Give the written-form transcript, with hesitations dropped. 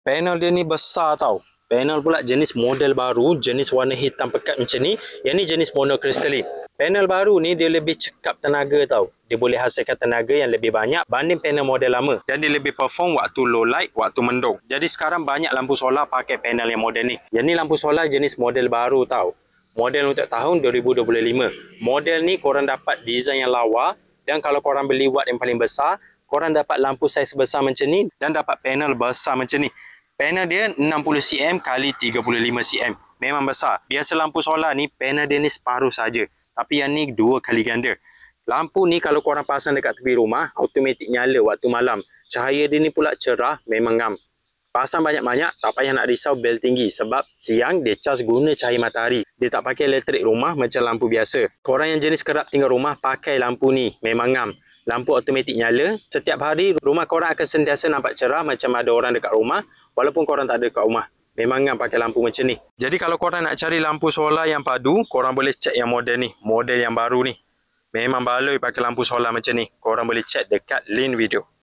Panel dia ni besar tau. Panel pula jenis model baru, jenis warna hitam pekat macam ni. Yang ni jenis monocrystalline. Panel baru ni dia lebih cekap tenaga tau. Dia boleh hasilkan tenaga yang lebih banyak banding panel model lama. Dan dia lebih perform waktu low light, waktu mendung. Jadi sekarang banyak lampu solar pakai panel yang model ni. Yang ni lampu solar jenis model baru tau. Model untuk tahun 2025. Model ni korang dapat design yang lawa. Dan kalau korang beli watt yang paling besar, korang dapat lampu saiz besar macam ni. Dan dapat panel besar macam ni. Panel dia 60 cm kali 35 cm. Memang besar. Biasa lampu solar ni, panel dia ni separuh saja. Tapi yang ni 2 kali ganda. Lampu ni kalau korang pasang dekat tepi rumah, automatik nyala waktu malam. Cahaya dia ni pula cerah, memang ngam. Pasang banyak-banyak, tak payah nak risau bel tinggi. Sebab siang dia cas guna cahaya matahari. Dia tak pakai elektrik rumah macam lampu biasa. Korang yang jenis kerap tinggal rumah, pakai lampu ni. Memang ngam. Lampu automatik nyala. Setiap hari, rumah korang akan sentiasa nampak cerah macam ada orang dekat rumah. Walaupun korang tak ada dekat rumah. Memang ngam pakai lampu macam ni. Jadi kalau korang nak cari lampu solar yang padu, korang boleh cek yang model ni. Model yang baru ni. Memang baloi pakai lampu solar macam ni. Korang boleh cek dekat link video.